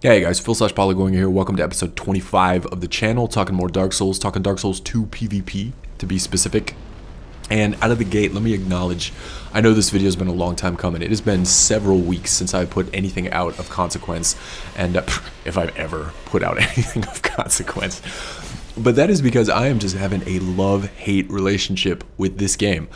Hey guys, Phil/Polygoing here. Welcome to episode 25 of the channel, talking more Dark Souls, talking Dark Souls 2 PvP to be specific. And out of the gate, let me acknowledge, I know this video has been a long time coming. It has been several weeks since I put anything out of consequence, and if I've ever put out anything of consequence. But that is because I am just having a love-hate relationship with this game.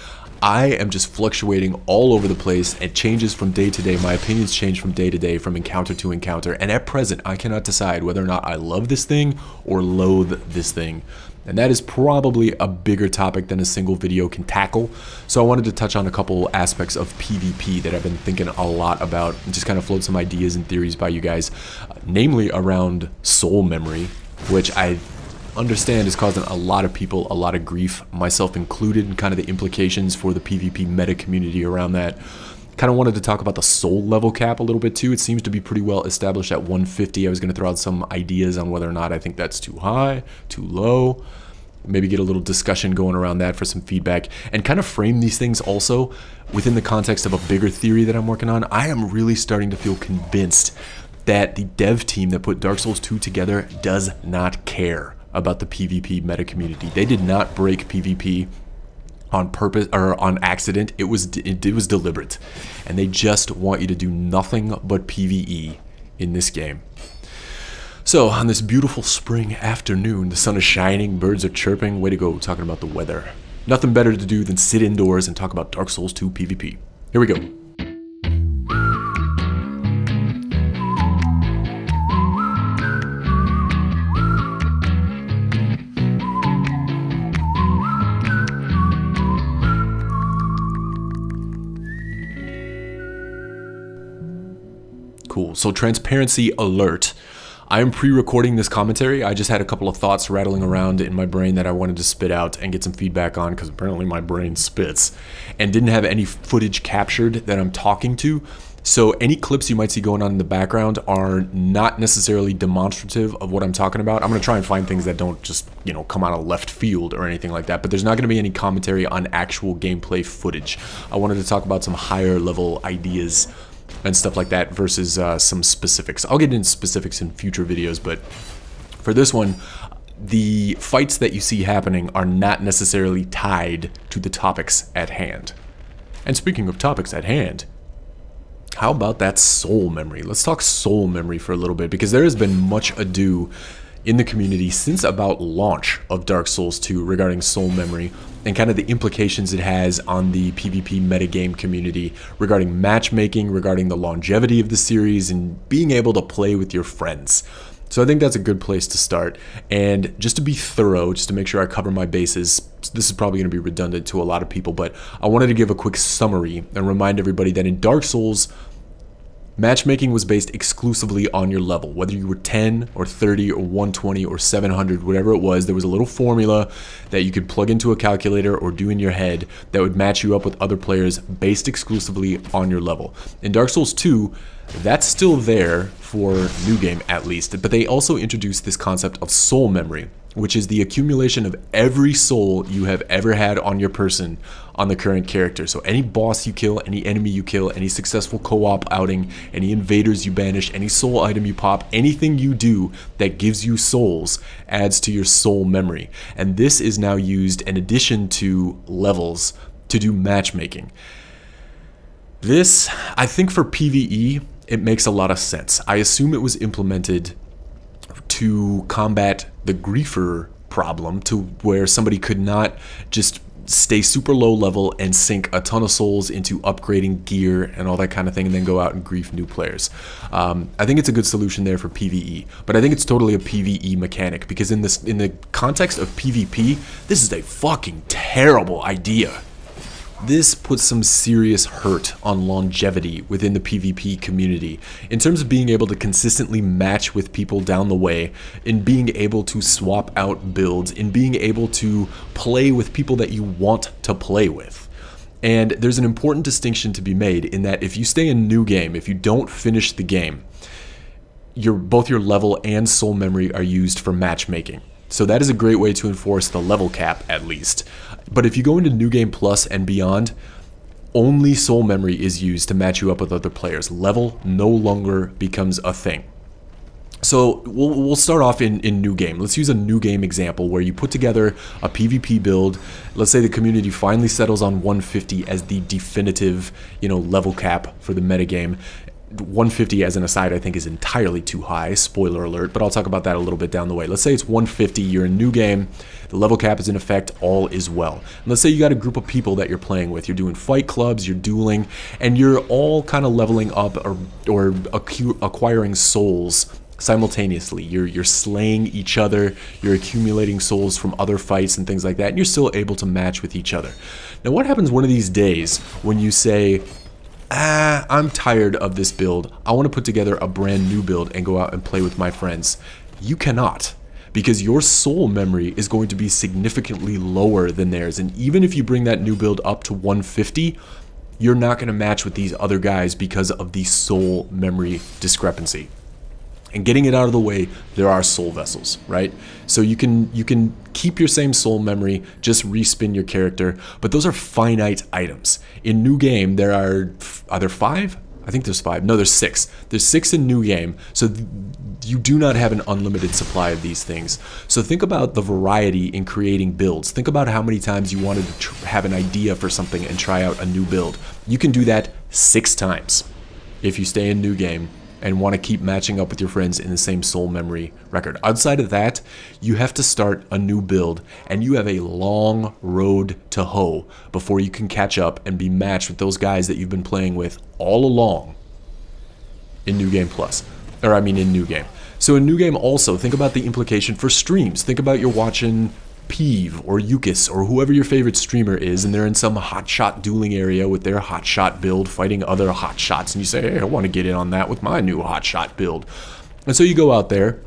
I am just fluctuating all over the place. It changes from day to day. My opinions change from day to day, from encounter to encounter. And at present, I cannot decide whether or not I love this thing or loathe this thing. And that is probably a bigger topic than a single video can tackle. So I wanted to touch on a couple aspects of PvP that I've been thinking a lot about and just kind of float some ideas and theories by you guys, namely around soul memory, which I understand is causing a lot of people a lot of grief, myself included, and kind of the implications for the PvP meta community around that. Kind of wanted to talk about the soul level cap a little bit too. It seems to be pretty well established at 150. I was going to throw out some ideas on whether or not I think that's too high, too low. Maybe get a little discussion going around that for some feedback, and kind of frame these things also within the context of a bigger theory that I'm working on. I am really starting to feel convinced that the dev team that put Dark Souls 2 together does not care about the PvP meta community. They did not break PvP on purpose or on accident. It was deliberate, and they just want you to do nothing but PvE in this game. So on this beautiful spring afternoon, the sun is shining, birds are chirping. Way to go talking about the weather. Nothing better to do than sit indoors and talk about Dark Souls 2 PvP. Here we go. Cool. So transparency alert. I am pre-recording this commentary. I just had a couple of thoughts rattling around in my brain that I wanted to spit out and get some feedback on, because apparently my brain spits, and didn't have any footage captured that I'm talking to. So any clips you might see going on in the background are not necessarily demonstrative of what I'm talking about. I'm going to try and find things that don't just, come out of left field or anything like that, but there's not going to be any commentary on actual gameplay footage. I wanted to talk about some higher level ideas and stuff like that versus some specifics. I'll get into specifics in future videos, but for this one, the fights that you see happening are not necessarily tied to the topics at hand. And speaking of topics at hand, how about that soul memory? Let's talk soul memory for a little bit, because there has been much ado in the community since about launch of Dark Souls 2 regarding soul memory and kind of the implications it has on the PvP metagame community regarding matchmaking, regarding the longevity of the series, and being able to play with your friends. So I think that's a good place to start. And just to be thorough, just to make sure I cover my bases, this is probably going to be redundant to a lot of people, but I wanted to give a quick summary and remind everybody that in Dark Souls, matchmaking was based exclusively on your level. Whether you were 10 or 30 or 120 or 700, whatever it was, there was a little formula that you could plug into a calculator or do in your head that would match you up with other players based exclusively on your level. In Dark Souls 2, that's still there for New Game at least, but they also introduced this concept of soul memory, which is the accumulation of every soul you have ever had on your person on the current character. So any boss you kill, any enemy you kill, any successful co-op outing, any invaders you banish, any soul item you pop, anything you do that gives you souls adds to your soul memory. And this is now used in addition to levels to do matchmaking. This, I think for PvE, it makes a lot of sense. I assume it was implemented to combat the griefer problem, to where somebody could not just stay super low level and sink a ton of souls into upgrading gear and all that kind of thing and then go out and grief new players. I think it's a good solution there for PvE, but I think it's totally a PvE mechanic, because in the context of PvP, this is a fucking terrible idea. This puts some serious hurt on longevity within the PvP community in terms of being able to consistently match with people down the way, in being able to swap out builds, in being able to play with people that you want to play with. And there's an important distinction to be made in that if you stay in New Game, if you don't finish the game, both your level and soul memory are used for matchmaking. So that is a great way to enforce the level cap, at least. But if you go into New Game Plus and beyond, only soul memory is used to match you up with other players. Level no longer becomes a thing. So we'll start off in new game. Let's use a new game example where you put together a PvP build. Let's say the community finally settles on 150 as the definitive, level cap for the metagame. 150 as an aside I think is entirely too high, spoiler alert, but I'll talk about that a little bit down the way. Let's say it's 150, you're in new game, the level cap is in effect, all is well. And let's say you got a group of people that you're playing with, you're doing fight clubs, you're dueling, and you're all kind of leveling up or acquiring souls simultaneously. You're slaying each other, you're accumulating souls from other fights and things like that, and you're still able to match with each other. Now what happens one of these days when you say, I'm tired of this build, I want to put together a brand new build and go out and play with my friends? You cannot, because your soul memory is going to be significantly lower than theirs, and even if you bring that new build up to 150, you're not going to match with these other guys because of the soul memory discrepancy. And getting it out of the way, there are soul vessels, right? So you can keep your same soul memory, just respin your character, but those are finite items. In new game, there are there 5? I think there's 5. No, there's 6. There's 6 in new game, so you do not have an unlimited supply of these things. So think about the variety in creating builds. Think about how many times you wanted to have an idea for something and try out a new build. You can do that 6 times if you stay in new game and want to keep matching up with your friends in the same soul memory record. Outside of that, you have to start a new build, and you have a long road to hoe before you can catch up and be matched with those guys that you've been playing with all along in New Game Plus. Or I mean in New Game. So in New Game also, think about the implication for streams. Think about you're watching Peeve or Yukis or whoever your favorite streamer is, and they're in some hotshot dueling area with their hotshot build fighting other hotshots, and you say, hey, I want to get in on that with my new hotshot build. And so you go out there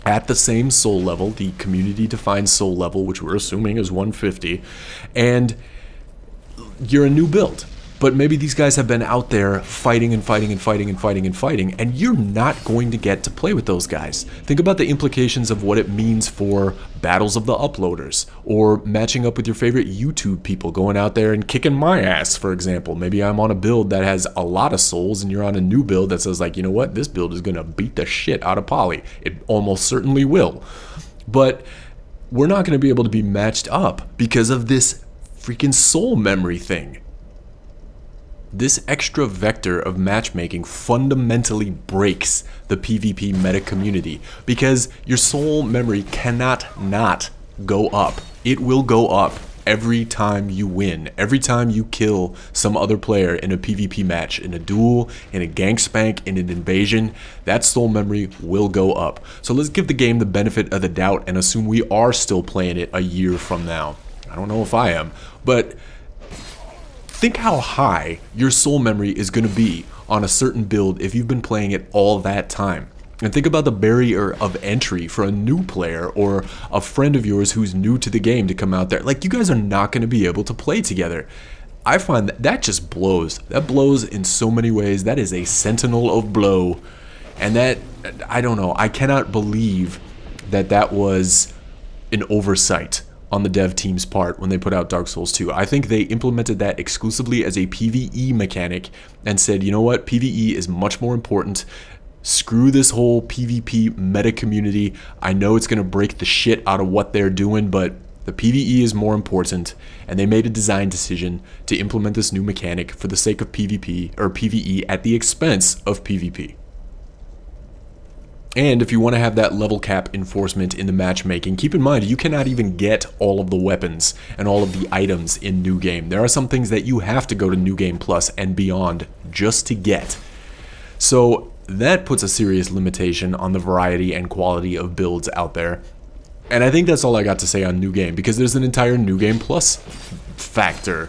at the same soul level, the community defined soul level, which we're assuming is 150, and you're a new build. But maybe these guys have been out there fighting and fighting and fighting and fighting and fighting, and you're not going to get to play with those guys. Think about the implications of what it means for battles of the uploaders, or matching up with your favorite YouTube people, going out there and kicking my ass, for example. Maybe I'm on a build that has a lot of souls, and you're on a new build that says, like, you know what, this build is going to beat the shit out of Poly. It almost certainly will. But we're not going to be able to be matched up because of this freaking soul memory thing. This extra vector of matchmaking fundamentally breaks the PvP meta community because your soul memory cannot not go up. It will go up every time you win, every time you kill some other player in a PvP match, in a duel, in a gank spank, in an invasion. That soul memory will go up. So let's give the game the benefit of the doubt and assume we are still playing it a year from now. I don't know if I am, but think how high your soul memory is going to be on a certain build if you've been playing it all that time. And think about the barrier of entry for a new player or a friend of yours who's new to the game to come out there. Like, you guys are not going to be able to play together. I find that just blows. That blows in so many ways. That is a sentinel of blow. And that, I don't know, I cannot believe that that was an oversight on the dev team's part when they put out Dark Souls 2. I think they implemented that exclusively as a PvE mechanic and said, you know what, PvE is much more important. Screw this whole PvP meta community. I know it's going to break the shit out of what they're doing, but the PvE is more important, and they made a design decision to implement this new mechanic for the sake of PvP or PvE at the expense of PvP. And if you want to have that level cap enforcement in the matchmaking, keep in mind you cannot even get all of the weapons and all of the items in New Game. There are some things that you have to go to New Game Plus and beyond just to get. So that puts a serious limitation on the variety and quality of builds out there. And I think that's all I got to say on New Game, because there's an entire New Game Plus factor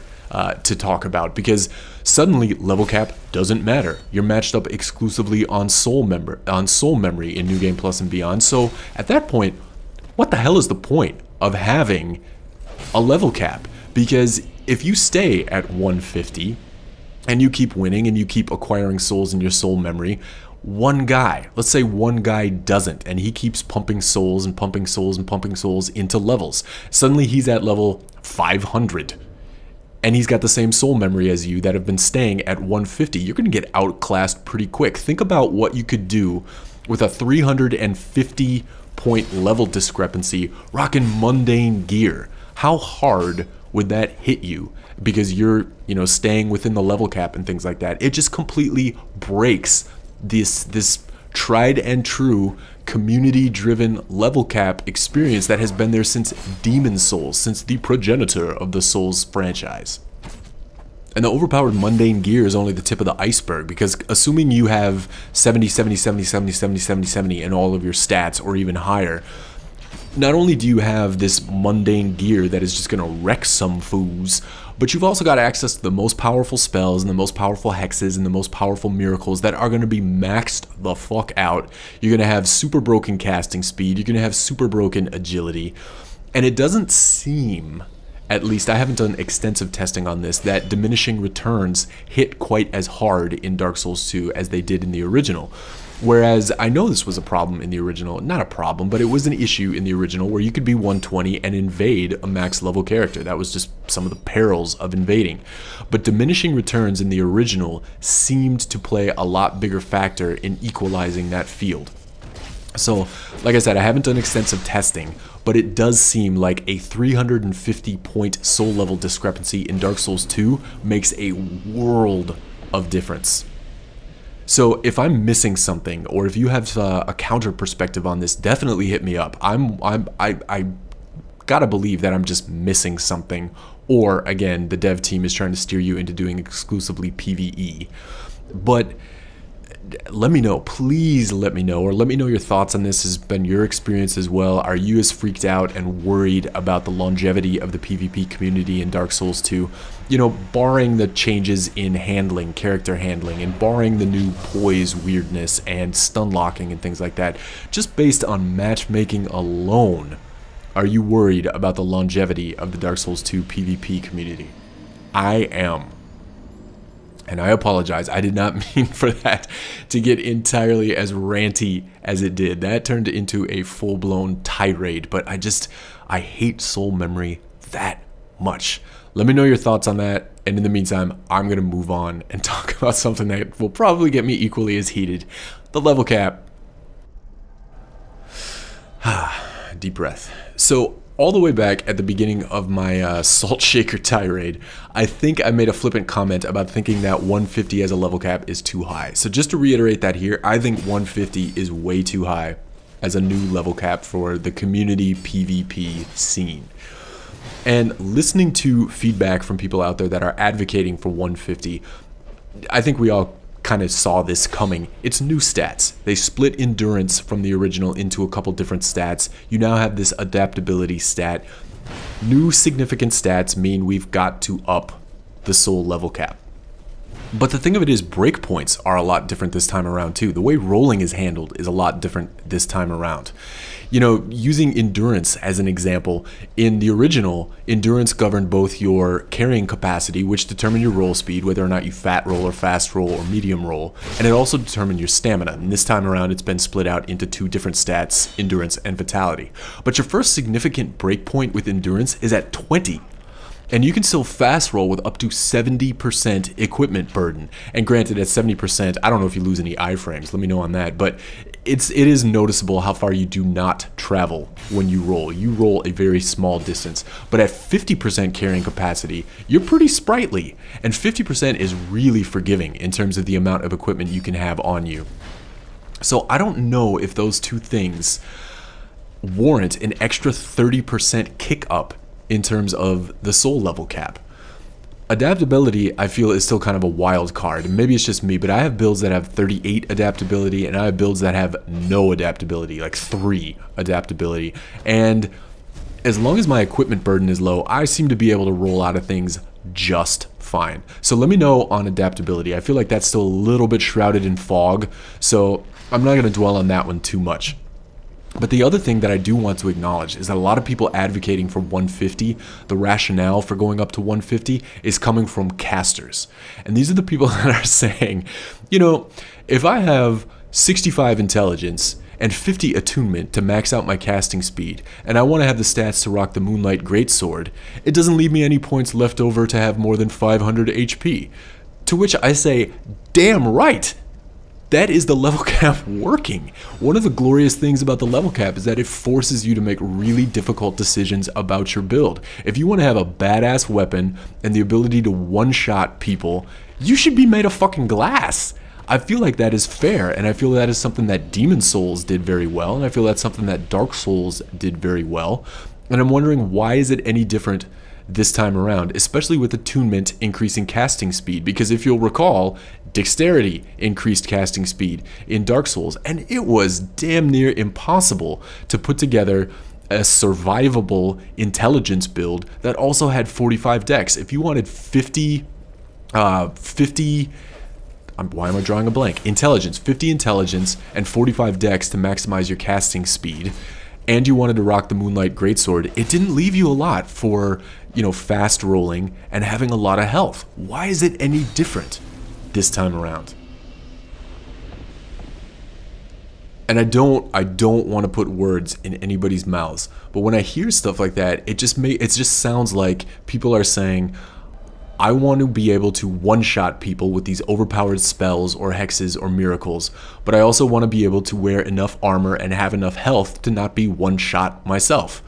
to talk about, because suddenly level cap doesn't matter. You're matched up exclusively on soul memory in New Game Plus and beyond. So at that point, what the hell is the point of having a level cap? Because if you stay at 150 and you keep winning and you keep acquiring souls in your soul memory, one guy, let's say one guy doesn't, and he keeps pumping souls and pumping souls and pumping souls into levels. Suddenly he's at level 500. and he's got the same soul memory as you that have been staying at 150, you're going to get outclassed pretty quick. Think about what you could do with a 350 point level discrepancy rocking mundane gear. How hard would that hit you? Because you're, staying within the level cap and things like that. It just completely breaks this tried and true community-driven level cap experience that has been there since Demon Souls, since the progenitor of the Souls franchise. And the overpowered mundane gear is only the tip of the iceberg, because assuming you have 70, 70, 70, 70, 70, 70, 70 in all of your stats, or even higher, not only do you have this mundane gear that is just going to wreck some foos, but you've also got access to the most powerful spells and the most powerful hexes and the most powerful miracles that are going to be maxed the fuck out. You're going to have super broken casting speed, you're going to have super broken agility, and it doesn't seem, at least I haven't done extensive testing on this, that diminishing returns hit quite as hard in Dark Souls 2 as they did in the original. Whereas I know this was a problem in the original, not a problem, but it was an issue in the original where you could be 120 and invade a max level character. That was just some of the perils of invading. But diminishing returns in the original seemed to play a lot bigger factor in equalizing that field. So, like I said, I haven't done extensive testing, but it does seem like a 350 point soul level discrepancy in Dark Souls 2 makes a world of difference. So if I'm missing something, or if you have a counter perspective on this, definitely hit me up. I gotta believe that I'm just missing something, or again, the dev team is trying to steer you into doing exclusively PvE. But let me know, please let me know, or let me know your thoughts on this. Has been your experience as well? Are you as freaked out and worried about the longevity of the PvP community in Dark Souls 2? Barring the changes in handling, character handling, and barring the new poise weirdness and stun locking and things like that, just based on matchmaking alone, are you worried about the longevity of the Dark Souls 2 PvP community? I am. And I apologize, I did not mean for that to get entirely as ranty as it did. That turned into a full-blown tirade, but I hate soul memory that much. Let me know your thoughts on that, and in the meantime, I'm going to move on and talk about something that will probably get me equally as heated. The level cap. Deep breath. So, all the way back at the beginning of my Salt Shaker tirade, I think I made a flippant comment about thinking that 150 as a level cap is too high. So just to reiterate that here, I think 150 is way too high as a new level cap for the community PvP scene. And listening to feedback from people out there that are advocating for 150, I think we all kind of saw this coming. It's new stats. They split endurance from the original into a couple different stats. You now have this adaptability stat. New significant stats mean we've got to up the soul level cap. But the thing of it is, breakpoints are a lot different this time around too. The way rolling is handled is a lot different this time around. Using endurance as an example, in the original, endurance governed both your carrying capacity, which determined your roll speed, whether or not you fat roll or fast roll or medium roll, and it also determined your stamina. And this time around, it's been split out into two different stats, endurance and vitality. But your first significant breakpoint with endurance is at 20. And you can still fast roll with up to 70% equipment burden. And granted, at 70%, I don't know if you lose any iframes, let me know on that, but it is noticeable how far you do not travel when you roll. You roll a very small distance, but at 50% carrying capacity, you're pretty sprightly. And 50% is really forgiving in terms of the amount of equipment you can have on you. So I don't know if those two things warrant an extra 30% kick up in terms of the soul level cap. Adaptability, I feel, is still kind of a wild card. Maybe it's just me, but I have builds that have 38 adaptability, and I have builds that have no adaptability, like 3 adaptability. And as long as my equipment burden is low, I seem to be able to roll out of things just fine. So let me know on adaptability. I feel like that's still a little bit shrouded in fog, so I'm not going to dwell on that one too much. But the other thing that I do want to acknowledge is that a lot of people advocating for 150, the rationale for going up to 150 is coming from casters. And these are the people that are saying, if I have 65 intelligence and 50 attunement to max out my casting speed, and I want to have the stats to rock the Moonlight Greatsword, it doesn't leave me any points left over to have more than 500 HP. To which I say, damn right! That is the level cap working. One of the glorious things about the level cap is that it forces you to make really difficult decisions about your build. If you want to have a badass weapon and the ability to one-shot people, you should be made of fucking glass. I feel like that is fair, and I feel that is something that Demon Souls did very well, and I feel that's something that Dark Souls did very well. And I'm wondering, why is it any different this time around, especially with attunement increasing casting speed? Because if you'll recall, dexterity increased casting speed in Dark Souls, and it was damn near impossible to put together a survivable intelligence build that also had 45 dex. If you wanted 50 why am I drawing a blank? Intelligence, 50 intelligence and 45 dex to maximize your casting speed, and you wanted to rock the Moonlight Greatsword, it didn't leave you a lot for, you know, fast rolling and having a lot of health. Why is it any different this time around? And I don't want to put words in anybody's mouths, but when I hear stuff like that, it just sounds like people are saying, I want to be able to one-shot people with these overpowered spells or hexes or miracles, but I also want to be able to wear enough armor and have enough health to not be one-shot myself.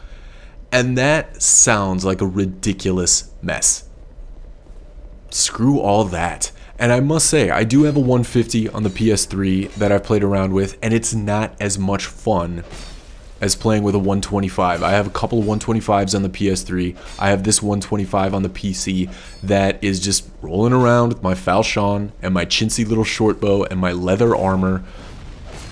And that sounds like a ridiculous mess. Screw all that. And I must say, I do have a 150 on the PS3 that I've played around with, and it's not as much fun as playing with a 125. I have a couple of 125s on the PS3. I have this 125 on the PC that is just rolling around with my falchion and my chintzy little short bow and my leather armor.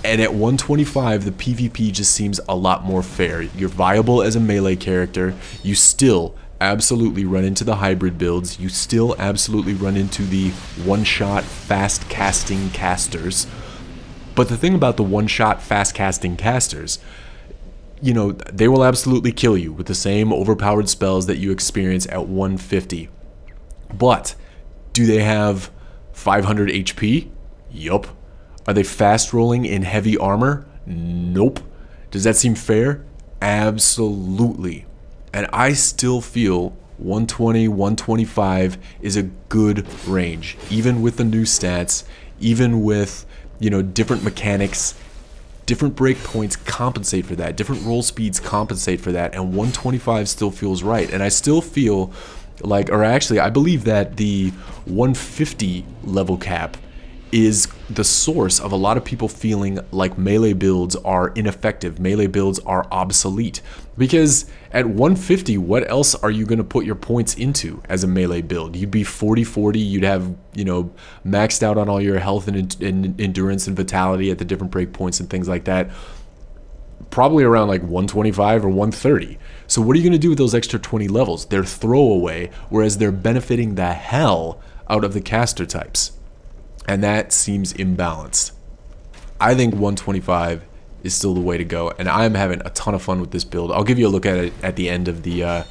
And at 125, the PvP just seems a lot more fair. You're viable as a melee character. You still absolutely run into the hybrid builds. You still absolutely run into the one-shot fast casting casters. But the thing about the one-shot fast casting casters, you know, they will absolutely kill you with the same overpowered spells that you experience at 150. But do they have 500 HP? Yup. Are they fast rolling in heavy armor? Nope. Does that seem fair? Absolutely. And I still feel 120, 125 is a good range, even with the new stats, even with, you know, different mechanics. Different breakpoints compensate for that. Different roll speeds compensate for that. And 125 still feels right. And I still feel like, or actually, I believe that the 150 level cap is the source of a lot of people feeling like melee builds are ineffective. Melee builds are obsolete. Because at 150, what else are you going to put your points into as a melee build? You'd be 40-40, you'd have, you know, maxed out on all your health and endurance and vitality at the different breakpoints and things like that. Probably around like 125 or 130. So what are you going to do with those extra 20 levels? They're throwaway, whereas they're benefiting the hell out of the caster types. And that seems imbalanced. I think 125 is still the way to go, and I'm having a ton of fun with this build. I'll give you a look at it at the end of the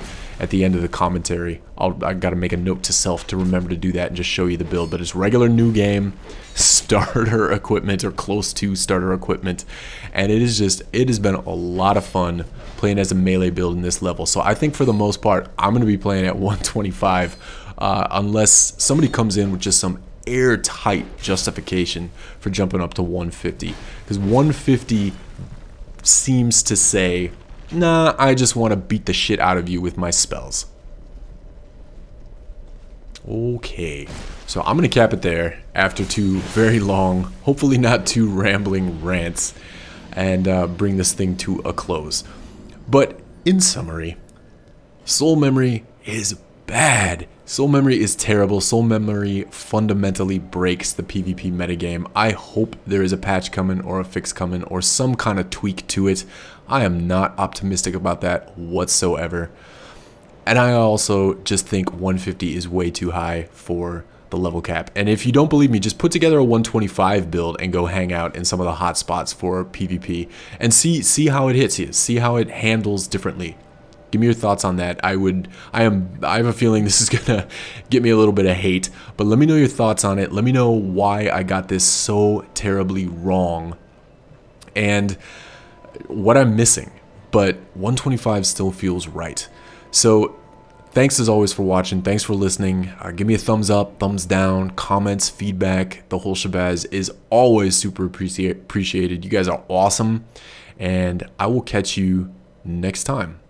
commentary. I got to make a note to self to remember to do that and just show you the build. But it's regular new game, starter equipment or close to starter equipment, and it has been a lot of fun playing as a melee build in this level. So I think for the most part, I'm going to be playing at 125 unless somebody comes in with just some airtight justification for jumping up to 150, because 150 seems to say, nah, I just want to beat the shit out of you with my spells. Okay, so I'm gonna cap it there after two very long, hopefully not too rambling rants, and bring this thing to a close. But in summary, Soul Memory is bad. Soul Memory is terrible. Soul Memory fundamentally breaks the PvP metagame. I hope there is a patch coming or a fix coming or some kind of tweak to it. I am not optimistic about that whatsoever. And I also just think 150 is way too high for the level cap. And if you don't believe me, just put together a 125 build and go hang out in some of the hot spots for PvP and see how it hits you. See how it handles differently. Give me your thoughts on that. I have a feeling this is gonna get me a little bit of hate, but let me know your thoughts on it. Let me know why I got this so terribly wrong and what I'm missing, but 125 still feels right. So thanks as always for watching. Thanks for listening. Give me a thumbs up, thumbs down, comments, feedback. The whole shabazz is always super appreciated. You guys are awesome, and I will catch you next time.